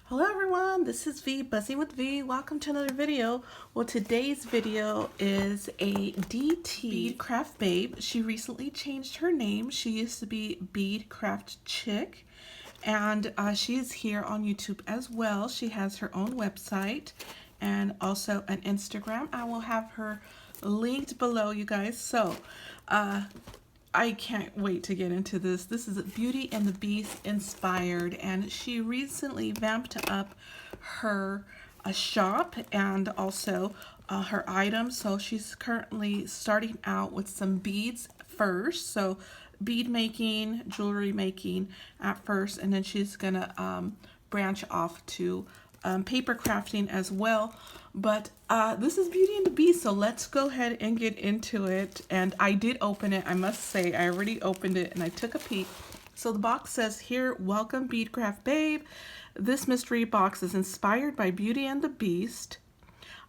Hello everyone, this is V, Buzzing with V. Welcome to another video. Well, today's video is a DT Bead Craft Babe. She recently changed her name. She used to be Bead Craft Chick, and she is here on YouTube as well. She has her own website and also an Instagram. I will have her linked below, you guys. So, I can't wait to get into this. This is Beauty and the Beast inspired, and she recently vamped up her shop and also her items. So she's currently starting out with some beads first. So bead making, jewelry making at first, and then she's gonna branch off to paper crafting as well. But this is Beauty and the Beast, so let's go ahead and get into it. And I did open it, I must say. I already opened it and I took a peek. So the box says here, welcome Bead Craft Babe. This mystery box is inspired by Beauty and the Beast.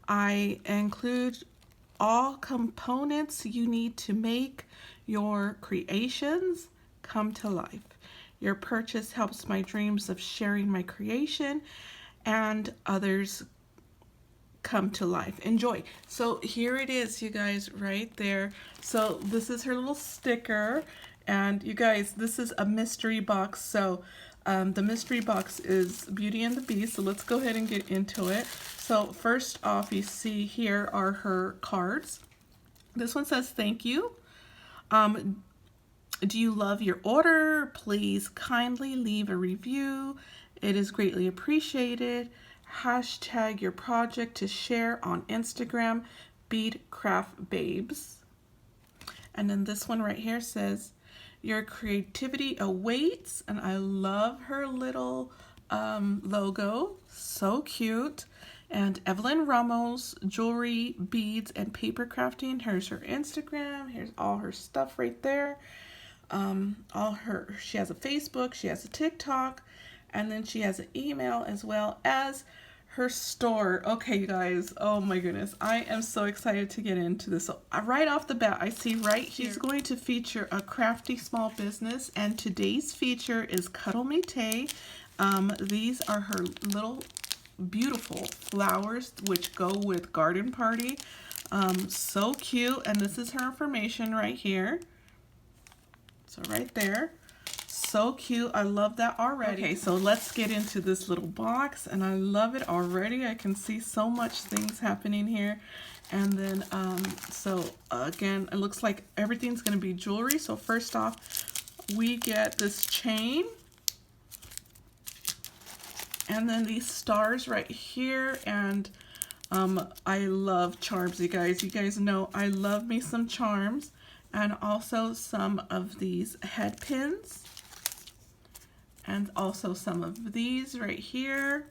I include all components you need to make your creations come to life. Your purchase helps my dreams of sharing my creation and others come to life. Enjoy. So here it is, you guys, right there. So this is her little sticker, and you guys, this is a mystery box. So the mystery box is Beauty and the Beast. So let's go ahead and get into it. So first off, you see here are her cards. This one says thank you. Do you love your order? Please kindly leave a review. It is greatly appreciated. Hashtag your project to share on Instagram, Bead Craft Babes. And then this one right here says, your creativity awaits. And I love her little logo. So cute. And Evelyn Ramos, jewelry, beads, and paper crafting. Here's her Instagram. Here's all her stuff right there. She has a Facebook, she has a TikTok, and then she has an email as well as her store. Okay, you guys, oh my goodness, I am so excited to get into this. So right off the bat, I see right here, she's going to feature a crafty small business, and today's feature is Cuddle Me Tay. These are her little beautiful flowers which go with garden party. So cute, and this is her information right here. So right there, so cute. I love that already. Okay, so let's get into this little box, and I love it already. I can see so much things happening here. And then, so again, it looks like everything's gonna be jewelry. So first off, we get this chain. And then these stars right here, and I love charms, you guys. You guys know I love me some charms. And also some of these head pins, and also some of these right here.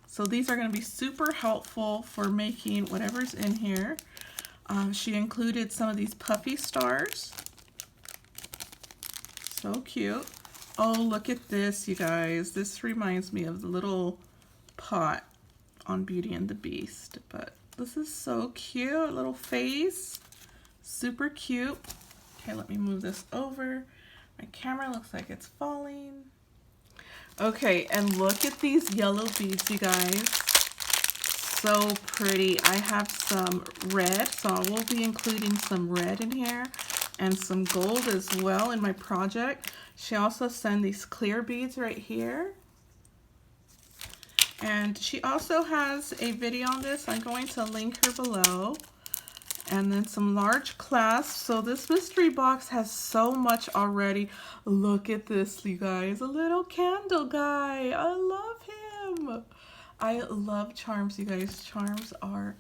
So these are going to be super helpful for making whatever's in here. She included some of these puffy stars. So cute. Oh, look at this, you guys. This reminds me of the little pot on Beauty and the Beast, but this is so cute. Little face. Super cute. Okay, let me move this over. My camera looks like it's falling. Okay, and look at these yellow beads, you guys. So pretty. I have some red, so I will be including some red in here and some gold as well in my project. She also sent these clear beads right here. And she also has a video on this. I'm going to link her below. And then some large clasps. So this mystery box has so much already. Look at this, you guys. A little candle guy. I love him. I love charms, you guys. Charms are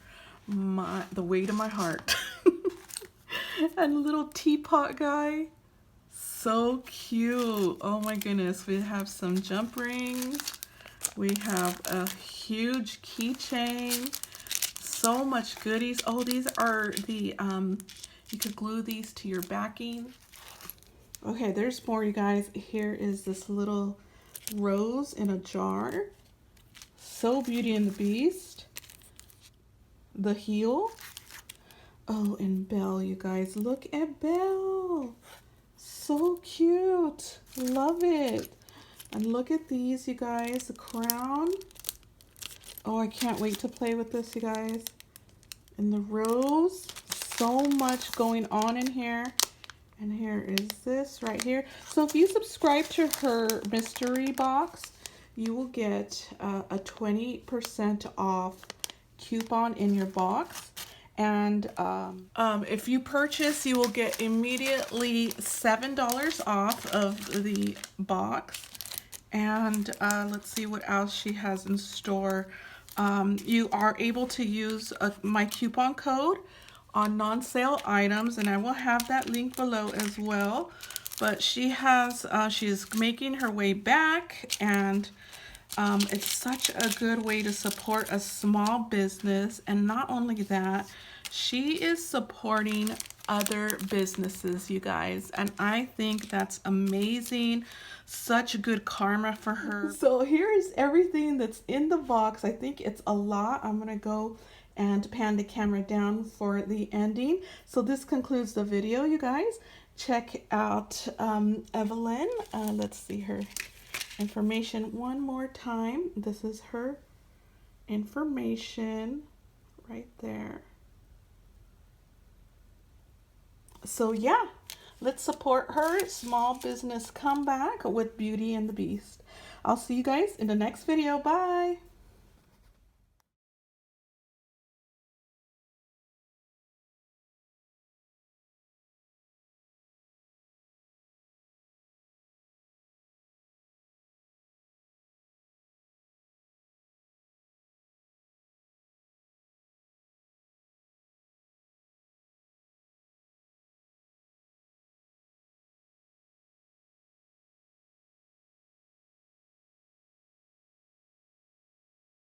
the way to my heart. And a little teapot guy. So cute. Oh my goodness. We have some jump rings. We have a huge keychain, so much goodies. Oh, these are the, you could glue these to your backing. Okay, there's more, you guys. Here is this little rose in a jar. So Beauty and the Beast. The heel. Oh, and Belle, you guys. Look at Belle. So cute. Love it. And look at these, you guys, the crown. Oh, I can't wait to play with this, you guys. And the rose, so much going on in here. And here is this right here. So if you subscribe to her mystery box, you will get a 20% off coupon in your box. And if you purchase, you will get immediately $7 off of the box. And let's see what else she has in store. You are able to use my coupon code on non-sale items, and I will have that link below as well. But she is making her way back, and it's such a good way to support a small business. And not only that, she is supporting other businesses, you guys, and I think that's amazing. Such good karma for her. So here is everything that's in the box. I think it's a lot. I'm gonna go and pan the camera down for the ending. So this concludes the video, you guys. Check out Evelyn. Let's see her information one more time. This is her information right there. So yeah, let's support her small business comeback with Beauty and the Beast. I'll see you guys in the next video. Bye.